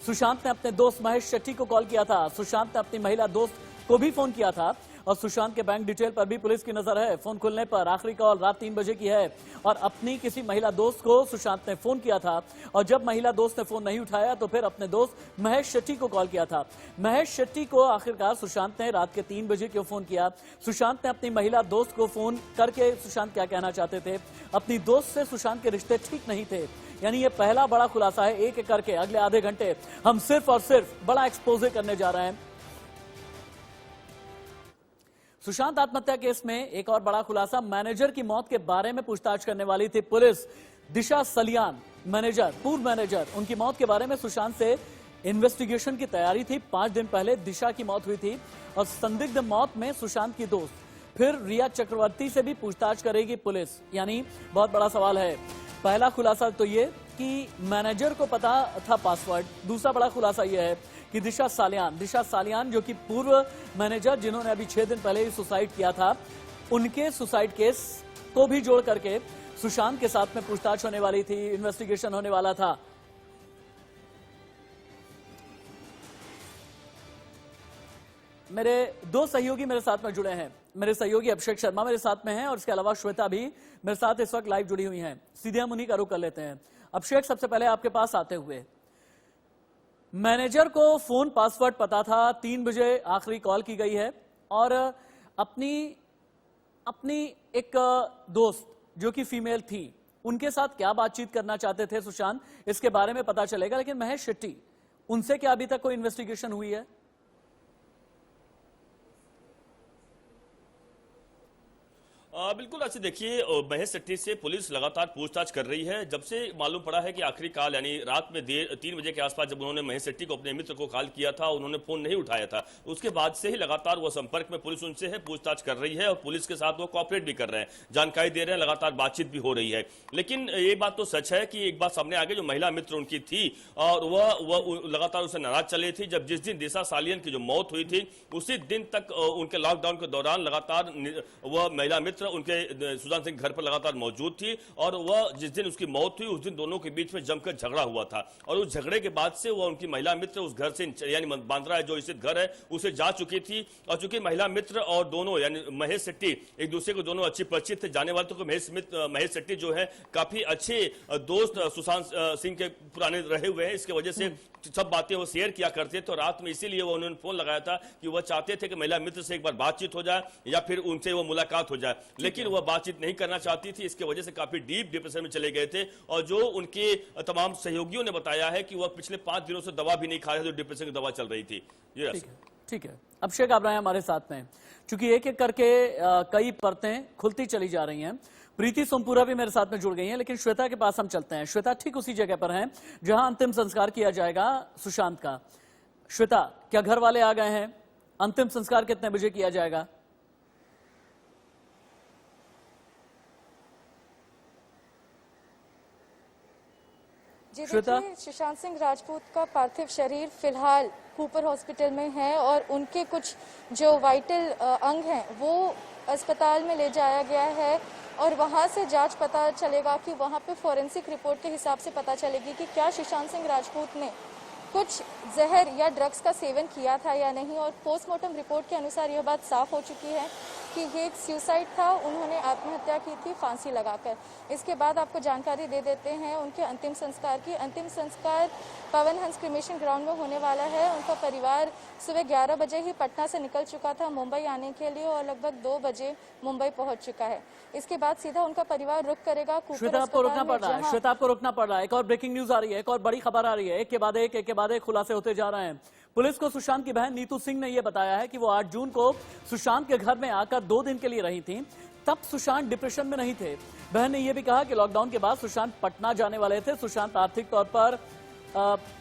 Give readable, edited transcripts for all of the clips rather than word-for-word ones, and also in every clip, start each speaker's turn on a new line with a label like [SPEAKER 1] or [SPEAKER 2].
[SPEAKER 1] सुशांत ने अपने दोस्त महेश शेट्टी को कॉल किया था। सुशांत ने अपनी महिला दोस्त को भी फोन किया था और सुशांत के बैंक डिटेल पर भी पुलिस की नजर है। फोन खुलने पर आखिरी कॉल रात 3 बजे की है और अपनी किसी महिला दोस्त को सुशांत ने फोन किया था और जब महिला दोस्त ने फोन नहीं उठाया तो फिर अपने दोस्त महेश शेट्टी को कॉल किया था। महेश शेट्टी को आखिरकार सुशांत ने रात के 3 बजे क्यों फोन किया? सुशांत ने अपनी महिला दोस्त को फोन करके सुशांत क्या कहना चाहते थे? अपनी दोस्त से सुशांत के रिश्ते ठीक नहीं थे। यानी ये पहला बड़ा खुलासा है। एक एक करके अगले आधे घंटे हम सिर्फ और सिर्फ बड़ा एक्सपोजे करने जा रहे हैं। सुशांत आत्महत्या केस में एक और बड़ा खुलासा, मैनेजर की मौत के बारे में पूछताछ करने वाली थी पुलिस। दिशा सलियान मैनेजर, पूर्व मैनेजर, उनकी मौत के बारे में सुशांत से इन्वेस्टिगेशन की तैयारी थी। 5 दिन पहले दिशा की मौत हुई थी और संदिग्ध मौत में सुशांत की दोस्त। फिर रिया चक्रवर्ती से भी पूछताछ करेगी पुलिस। यानी बहुत बड़ा सवाल है। पहला खुलासा तो ये कि मैनेजर को पता था पासवर्ड। दूसरा बड़ा खुलासा यह है कि दिशा सालियान जो कि पूर्व मैनेजर जिन्होंने अभी 6 दिन पहले ही सुसाइड किया था, उनके सुसाइड केस को भी जोड़ करके सुशांत के साथ में पूछताछ होने वाली थी, इन्वेस्टिगेशन होने वाला था। मेरे 2 सहयोगी मेरे साथ में जुड़े हैं। मेरे सहयोगी अभिषेक शर्मा मेरे साथ में हैं और इसके अलावा श्वेता भी मेरे साथ इस वक्त लाइव जुड़ी हुई हैं। सीधे हम उन्हीं का रुख कर लेते हैं। अभिषेक, सबसे पहले आपके पास आते हुए, मैनेजर को फोन पासवर्ड पता था, 3 बजे आखिरी कॉल की गई है और अपनी एक दोस्त जो कि फीमेल थी, उनके साथ क्या बातचीत करना चाहते थे सुशांत, इसके बारे में पता चलेगा। लेकिन महेश शेट्टी, उनसे क्या अभी तक कोई इन्वेस्टिगेशन हुई है?
[SPEAKER 2] बिल्कुल। अच्छे देखिए, महेश शेट्टी से पुलिस लगातार पूछताछ कर रही है। जब से मालूम पड़ा है कि आखिरी कॉल यानी रात में 3 बजे के आसपास जब उन्होंने महेश शेट्टी को, अपने मित्र को कॉल किया था, उन्होंने फोन नहीं उठाया था, उसके बाद से ही लगातार वो संपर्क में पुलिस उनसे है, पूछताछ कर रही है और पुलिस के साथ वो कॉपरेट भी कर रहे हैं, जानकारी दे रहे हैं, लगातार बातचीत भी हो रही है। लेकिन ये बात तो सच है कि एक बात सामने आ गई, जो महिला मित्र उनकी थी और वह लगातार उससे नाराज चले थी। जब जिस दिन दिशा सालियन की जो मौत हुई थी, उसी दिन तक उनके लॉकडाउन के दौरान लगातार वह महिला मित्र उनके सुशांत सिंह घर पर लगातार मौजूद थी और वह जिस दिन उसकी मौत हुई उस दिन दोनों के बीच में जमकर झगड़ा हुआ था और उस झगड़े के बाद से वह उनकी महिला मित्र उस घर से यानी बांद्रा जो स्थित घर है उसे जा चुकी थी। और चूंकि महिला मित्र और दोनों यानी महेश शेट्टी एक दूसरे को दोनों अच्छी परिचित थे, जाने वाले, तो महेश शेट्टी जो है काफी अच्छे दोस्त सुशांत सिंह के पुराने रहे हुए हैं। इसके वजह से सब बातें वो शेयर किया करते थे। तो रात में इसीलिए वो उन्होंने फोन लगाया था कि वह चाहते थे कि महिला मित्र से एक बार बातचीत हो जाए या फिर उनसे वो मुलाकात हो जाए, लेकिन वह बातचीत नहीं करना चाहती थी। इसके वजह से काफी डीप डिप्रेशन में चले गए थे और जो उनके तमाम सहयोगियों ने बताया है कि वह पिछले 5 दिनों से दवा भी नहीं खा रहे थे, जो डिप्रेशन की दवा चल रही थी।
[SPEAKER 1] ठीक है। अभिषेक, आप रहे हैं हमारे साथ में। चूंकि एक एक करके कई परतें खुलती चली जा रही हैं, प्रीति सोमपुरा भी मेरे साथ में जुड़ गई हैं, लेकिन श्वेता के पास हम चलते हैं। श्वेता ठीक उसी जगह पर हैं जहां अंतिम संस्कार किया जाएगा सुशांत का। श्वेता, क्या घर वाले आ गए हैं? अंतिम संस्कार कितने बजे किया जाएगा?
[SPEAKER 3] जी देखिए, सुशांत सिंह राजपूत का पार्थिव शरीर फिलहाल कूपर हॉस्पिटल में है और उनके कुछ जो वाइटल अंग हैं वो अस्पताल में ले जाया गया है और वहां से जांच पता चलेगा कि वहां पे फॉरेंसिक रिपोर्ट के हिसाब से पता चलेगी कि क्या सुशांत सिंह राजपूत ने कुछ जहर या ड्रग्स का सेवन किया था या नहीं। और पोस्टमार्टम रिपोर्ट के अनुसार यह बात साफ हो चुकी है कि ये एक सुसाइड था, उन्होंने आत्महत्या की थी फांसी लगाकर। इसके बाद आपको जानकारी दे देते हैं उनके अंतिम संस्कार की। अंतिम संस्कार पवन हंस क्रिमेशन ग्राउंड में होने वाला है। उनका परिवार सुबह 11 बजे ही पटना से निकल चुका था मुंबई आने के लिए और लगभग 2 बजे मुंबई पहुंच चुका है। इसके बाद सीधा उनका परिवार रुक करेगा
[SPEAKER 1] श्वेता, आपको रुकना पड़ रहा है। श्वेता, आपको रुकना पड़ रहा है। एक और ब्रेकिंग न्यूज आ रही है, एक और बड़ी खबर आ रही है। एक के बाद एक खुलासे होते जा रहे हैं। पुलिस को सुशांत की बहन नीतू सिंह ने यह बताया है कि वो 8 जून को सुशांत के घर में आकर 2 दिन के लिए रही थी। तब सुशांत डिप्रेशन में नहीं थे। बहन ने यह भी कहा कि लॉकडाउन के बाद सुशांत पटना जाने वाले थे। सुशांत आर्थिक तौर पर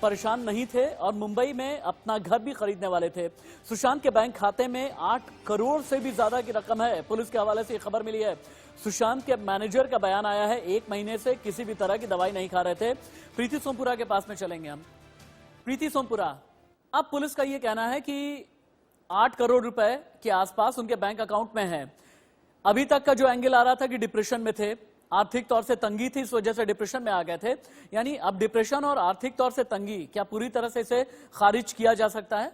[SPEAKER 1] परेशान नहीं थे और मुंबई में अपना घर भी खरीदने वाले थे। सुशांत के बैंक खाते में 8 करोड़ से भी ज्यादा की रकम है। पुलिस के हवाले से यह खबर मिली है। सुशांत के मैनेजर का बयान आया है, 1 महीने से किसी भी तरह की दवाई नहीं खा रहे थे। प्रीति सोमपुरा के पास में चलेंगे हम। प्रीति सोमपुरा, अब पुलिस का यह कहना है कि 8 करोड़ रुपए के आसपास उनके बैंक अकाउंट में है। अभी तक का जो एंगल आ रहा था कि डिप्रेशन में थे, आर्थिक तौर से तंगी थी, इस वजह से डिप्रेशन में आ गए थे। यानी अब डिप्रेशन और आर्थिक तौर से तंगी, क्या पूरी तरह से इसे खारिज किया जा सकता है?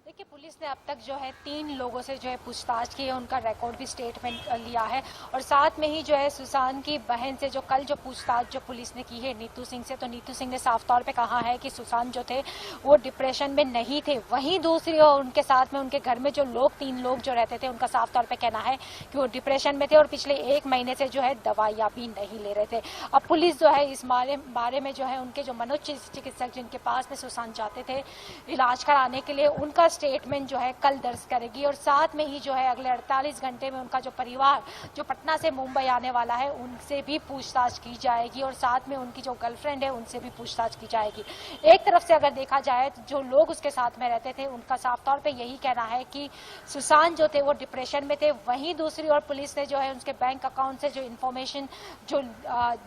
[SPEAKER 4] देखिए, पुलिस ने अब तक जो है 3 लोगों से जो है पूछताछ की है, उनका रिकॉर्ड भी स्टेटमेंट लिया है और साथ में ही जो है सुशांत की बहन से जो कल जो पूछताछ जो पुलिस ने की है नीतू सिंह से, तो नीतू सिंह ने साफ तौर पे कहा है कि सुशांत जो थे वो डिप्रेशन में नहीं थे। वहीं दूसरी और उनके साथ में उनके घर में जो लोग 3 लोग जो रहते थे, उनका साफ तौर पर कहना है कि वो डिप्रेशन में थे और पिछले 1 महीने से जो है दवाइयाँ भी नहीं ले रहे थे। अब पुलिस जो है इस बारे में जो है उनके जो मनोचिकित्सक जिनके पास में सुशांत जाते थे इलाज कराने के लिए, उनका स्टेटमेंट जो है कल दर्ज करेगी और साथ में ही जो है अगले 48 घंटे में उनका जो परिवार जो पटना से मुंबई आने वाला है उनसे भी पूछताछ की जाएगी और साथ में उनकी जो गर्लफ्रेंड है उनसे भी पूछताछ की जाएगी। एक तरफ से अगर देखा जाए तो जो लोग उसके साथ में रहते थे उनका साफ तौर पे यही कहना है कि सुशांत जो थे वो डिप्रेशन में थे। वहीं दूसरी ओर पुलिस ने जो है उसके बैंक अकाउंट से जो इन्फॉर्मेशन जो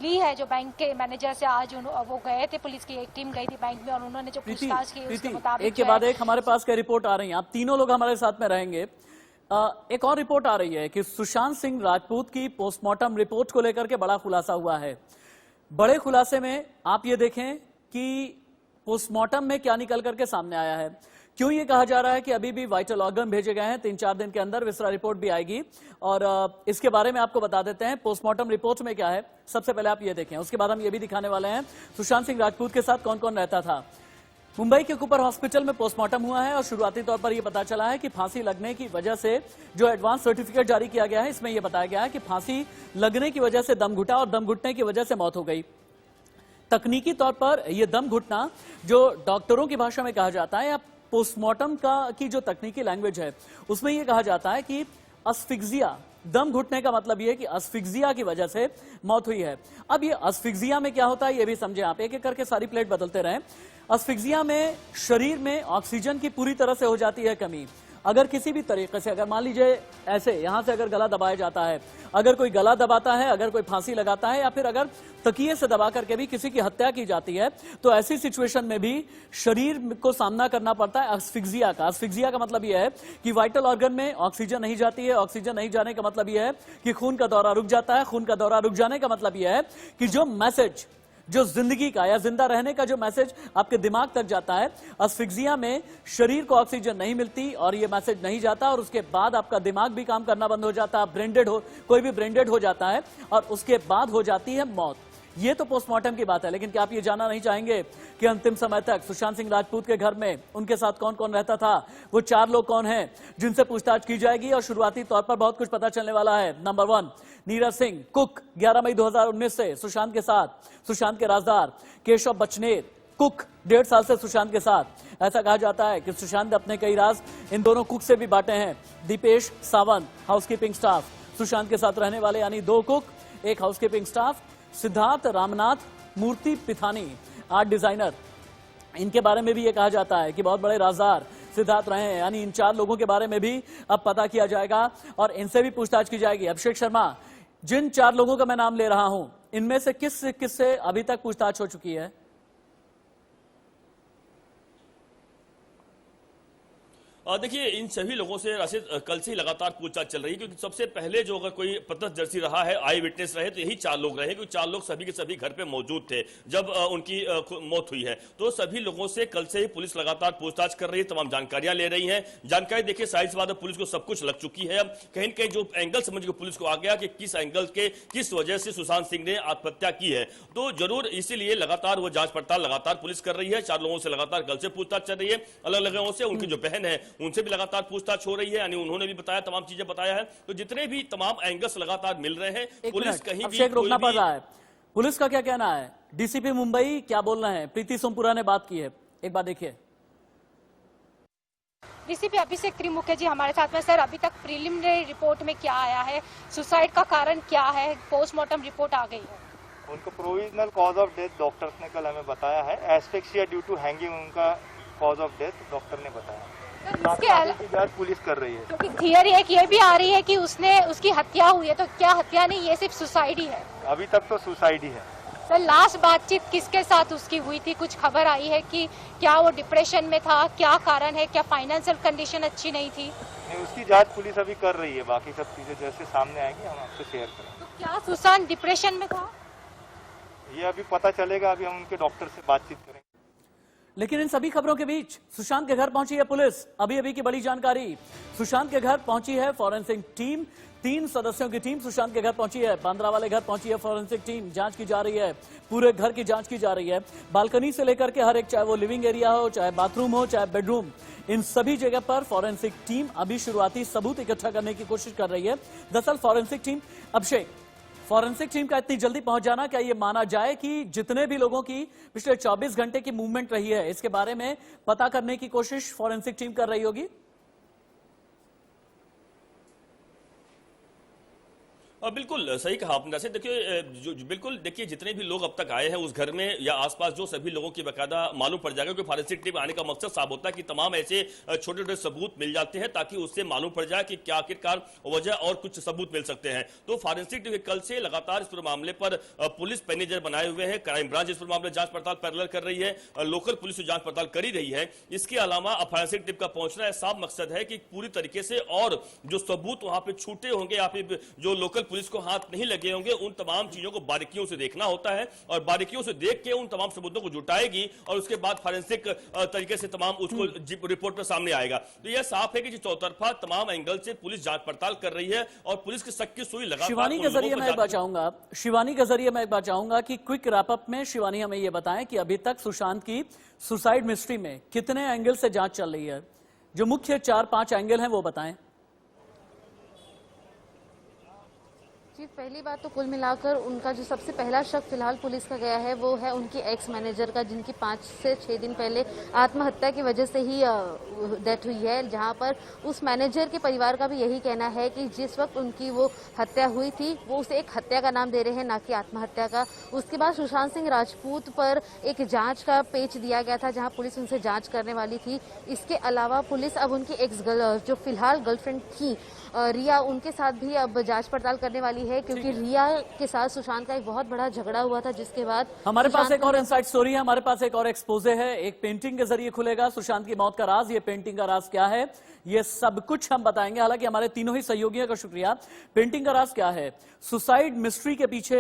[SPEAKER 4] ली है, जो बैंक के मैनेजर से आज वो गए थे, पुलिस की एक टीम गई थी बैंक में और उन्होंने जो पूछताछ की उसके मुताबिक
[SPEAKER 1] एक के बाद एक हमारे पास क्या रिपोर्ट आ रही है, आप तीनों लोग हमारे साथ में रहेंगे। एक और रिपोर्ट आ रही है कि सुशांत सिंह राजपूत की पोस्टमार्टम रिपोर्ट को लेकर के बड़ा खुलासा हुआ है। बड़े खुलासे में आप ये देखें कि पोस्टमार्टम में क्या निकल करके सामने आया है। क्यों ये कहा जा रहा है कि अभी भी वाइटल ऑर्गन भेजे गए हैं, 3-4 दिन के अंदर विसरा रिपोर्ट भी आएगी और इसके बारे में आपको बता देते हैं पोस्टमार्टम रिपोर्ट में क्या है। सबसे पहले आप ये देखें, उसके बाद हम ये भी दिखाने वाले हैं सुशांत सिंह राजपूत के साथ कौन कौन रहता था। मुंबई के कूपर हॉस्पिटल में पोस्टमार्टम हुआ है और शुरुआती तौर पर यह पता चला है कि फांसी लगने की वजह से जो एडवांस सर्टिफिकेट जारी किया गया है, इसमें यह बताया गया है कि फांसी लगने की वजह से दम घुटा और दम घुटने की वजह से मौत हो गई। तकनीकी तौर पर यह दम घुटना जो डॉक्टरों की भाषा में कहा जाता है या पोस्टमार्टम की जो तकनीकी लैंग्वेज है उसमें यह कहा जाता है कि अस्फिक्सिया, दम घुटने का मतलब यह है कि अस्फिक्सिया की वजह से मौत हुई है। अब ये अस्फिक्सिया में क्या होता है ये भी समझे आप, एक एक करके सारी प्लेट बदलते रहें। अस्फिक्सिया में शरीर में ऑक्सीजन की पूरी तरह से हो जाती है कमी। अगर किसी भी तरीके से, अगर मान लीजिए ऐसे यहां से अगर गला दबाया जाता है, अगर कोई गला दबाता है, अगर कोई फांसी लगाता है या फिर अगर तकिए से दबा करके भी किसी की हत्या की जाती है, तो ऐसी सिचुएशन में भी शरीर को सामना करना पड़ता है अस्फिक्सिया का। अस्फिक्सिया का मतलब यह है कि वाइटल ऑर्गन में ऑक्सीजन नहीं जाती है। ऑक्सीजन नहीं जाने का मतलब यह है कि खून का दौरा रुक जाता है। खून का दौरा रुक जाने का मतलब यह है कि जो मैसेज, जो जिंदगी का या जिंदा रहने का जो मैसेज आपके दिमाग तक जाता है, अस्फिक्सिया में शरीर को ऑक्सीजन नहीं मिलती और ये मैसेज नहीं जाता और उसके बाद आपका दिमाग भी काम करना बंद हो जाता है, ब्रेनडेड हो, कोई भी ब्रेनडेड हो जाता है और उसके बाद हो जाती है मौत। ये तो पोस्टमार्टम की बात है, लेकिन क्या आप ये जानना नहीं चाहेंगे कि अंतिम समय तक सुशांत सिंह राजपूत के घर में उनके साथ कौन कौन रहता था, वो 4 लोग कौन हैं जिनसे पूछताछ की जाएगी और शुरुआती तौर पर बहुत कुछ पता चलने वाला है। नंबर 1 नीरज सिंह, कुक, 11 मई 2019 से सुशांत के साथ, सुशांत के राजदार। केशव बचनेर, कुक, 1.5 साल से सुशांत के साथ। ऐसा कहा जाता है कि सुशांत ने अपने कई राज इन दोनों कुक से भी बांटे हैं। दीपेश सावंत, हाउसकीपिंग स्टाफ, सुशांत के साथ रहने वाले यानी 2 cook, 1 housekeeping staff. Siddharth Ramnath Murthy Pithani, art designer, इनके बारे में भी ये कहा जाता है कि बहुत बड़े राजदार सिद्धार्थ रहे हैं। यानी इन 4 लोगों के बारे में भी अब पता किया जाएगा और इनसे भी पूछताछ की जाएगी। अभिषेक शर्मा, जिन 4 लोगों का मैं नाम ले रहा हूं, इनमें से किससे अभी तक पूछताछ हो चुकी है?
[SPEAKER 2] देखिए, इन सभी लोगों से राशिद कल से ही लगातार पूछताछ चल रही है, क्योंकि सबसे पहले जो अगर कोई प्रत्यक्षदर्शी रहा है, आई विटनेस रहे, तो यही 4 लोग रहे, क्योंकि 4 लोग सभी के सभी घर पे मौजूद थे जब उनकी मौत हुई है। तो सभी लोगों से कल से ही पुलिस लगातार पूछताछ कर रही है, तमाम जानकारियां ले रही है। जानकारी देखिए, साइड से बाद पुलिस को सब कुछ लग चुकी है। अब कहीं न कहीं जो एंगल समझ के पुलिस को आ गया कि किस एंगल के किस वजह से सुशांत सिंह ने आत्महत्या की है, तो जरूर इसीलिए लगातार वो जांच पड़ताल लगातार पुलिस कर रही है। 4 लोगों से लगातार कल से पूछताछ चल रही है, अलग अलग लोगों से। उनकी जो बहन है उनसे भी लगातार पूछताछ हो रही है, यानी उन्होंने भी बताया, तमाम चीजें बताया है। तो जितने भी तमाम एंगल्स लगातार मिल रहे हैं, पुलिस कहीं भी
[SPEAKER 1] रोकना पड़ रहा है। पुलिस का क्या कहना है? डीसीपी मुंबई क्या बोल रहे हैं? प्रीति सोमपुरा ने बात की है, एक बार देखिए।
[SPEAKER 4] डीसीपी अभिषेक त्रिमुखे जी हमारे साथ में। सर, अभी तक प्रिलिमिनरी रिपोर्ट में क्या आया है? सुसाइड का कारण क्या है? पोस्टमार्टम रिपोर्ट आ गई है।
[SPEAKER 5] उनको provisional cause of death doctors ने कल हमें बताया है। एस्फिक्सिया ड्यू टू हैंगिंग उनका कॉज ऑफ डेथ डॉक्टर ने बताया। जांच पुलिस कर रही है।
[SPEAKER 4] क्योंकि थियरी एक ये भी आ रही है कि उसकी हत्या हुई है, तो क्या हत्या नहीं, ये सिर्फ सुसाइड ही है?
[SPEAKER 5] अभी तक तो सुसाइड ही है।
[SPEAKER 4] सर, लास्ट बातचीत किसके साथ उसकी हुई थी? कुछ खबर आई है कि क्या वो डिप्रेशन में था? क्या कारण है? क्या फाइनेंशियल कंडीशन अच्छी नहीं थी?
[SPEAKER 5] नहीं, उसकी जांच पुलिस अभी कर रही है। बाकी सब चीजें जैसे सामने आएंगी हम आपसे शेयर करेंगे।
[SPEAKER 4] तो क्या सुशांत डिप्रेशन में था?
[SPEAKER 5] ये अभी पता चलेगा, अभी हम उनके डॉक्टर से बातचीत करेंगे।
[SPEAKER 1] लेकिन इन सभी खबरों के बीच सुशांत के घर पहुंची है पुलिस। अभी अभी की बड़ी जानकारी, सुशांत के घर पहुंची है फॉरेंसिक टीम। 3 सदस्यों की टीम सुशांत के घर पहुंची है। बांद्रा वाले घर पहुंची है फॉरेंसिक टीम। जांच की जा रही है, पूरे घर की जांच की जा रही है, बालकनी से लेकर के हर एक, चाहे वो लिविंग एरिया हो, चाहे बाथरूम हो, चाहे बेडरूम, इन सभी जगह पर फॉरेंसिक टीम अभी शुरुआती सबूत इकट्ठा करने की कोशिश कर रही है। दरअसल फॉरेंसिक टीम, अभिषेक, फॉरेंसिक टीम का इतनी जल्दी पहुंच जाना, क्या ये माना जाए कि जितने भी लोगों की पिछले 24 घंटे की मूवमेंट रही है, इसके बारे में पता करने की कोशिश फॉरेंसिक टीम कर रही होगी?
[SPEAKER 2] बिल्कुल सही कहा आपने। जैसे देखिए बिल्कुल देखिए, जितने भी लोग अब तक आए हैं उस घर में या आसपास, जो सभी लोगों की बाकायदा मालूम पड़ जाएगा, क्योंकि फॉरेंसिक टीम आने का मकसद साफ होता है कि तमाम ऐसे छोटे छोटे सबूत मिल जाते हैं ताकि उससे मालूम पड़ जाए कि क्या आखिरकार वजह और कुछ सबूत मिल सकते हैं। तो फॉरेंसिक टीम कल से लगातार इस पूरे मामले पर पुलिस पैनेजर बनाए हुए हैं। क्राइम ब्रांच इस पूरे मामले जांच पड़ताल पैरेलल कर रही है, लोकल पुलिस जांच पड़ताल कर ही रही है। इसके अलावा अब फॉरेंसिक टीम का पहुंचना है, साफ मकसद है कि पूरी तरीके से और जो सबूत वहां पे छूटे होंगे या फिर जो लोकल पुलिस को हाथ नहीं लगे होंगे, उन तमाम चीजों को बारीकियों से देखना होता है और बारीकियों से देख के उन तमाम सबूतों को जुटाएगी और उसके बाद फॉरेंसिक तरीके से तमाम उसको रिपोर्ट पर सामने आएगा। तो यह साफ है कि चौतरफा तमाम एंगल से पुलिस जांच पड़ताल कर रही है और पुलिस की सक्की सुई लगातार।
[SPEAKER 1] शिवानी के जरिए मैं एक बात चाहूंगा कि क्विक रैपअप में शिवानी हमें यह बताएं कि अभी तक सुशांत की सुसाइड मिस्ट्री में कितने एंगल से जांच चल रही है, जो मुख्य 4-5 एंगल हैं वो बताएं।
[SPEAKER 6] जी, पहली बात तो कुल मिलाकर उनका जो सबसे पहला शक फिलहाल पुलिस का गया है वो है उनकी एक्स मैनेजर का, जिनकी 5 से 6 दिन पहले आत्महत्या की वजह से ही डेथ हुई है। जहां पर उस मैनेजर के परिवार का भी यही कहना है कि जिस वक्त उनकी वो हत्या हुई थी वो उसे एक हत्या का नाम दे रहे हैं, ना कि आत्महत्या का। उसके बाद सुशांत सिंह राजपूत पर एक जांच का पेच दिया गया था जहां पुलिस उनसे जांच करने वाली थी। इसके अलावा पुलिस अब उनकी एक्स जो फिलहाल गर्लफ्रेंड थी रिया, उनके साथ भी अब जांच पड़ताल करने वाली है, क्योंकि रिया के साथ सुशांत का एक बहुत बड़ा झगड़ा हुआ था, जिसके बाद
[SPEAKER 1] हमारे पास एक और इनसाइड स्टोरी है, हमारे पास एक और एक्सपोजे है, एक पेंटिंग के जरिए खुलेगा सुशांत की मौत का राज। ये पेंटिंग का राज क्या है, ये सब कुछ हम बताएंगे। हालांकि हमारे तीनों ही सहयोगियों का शुक्रिया। पेंटिंग का राज क्या है, सुसाइड मिस्ट्री के पीछे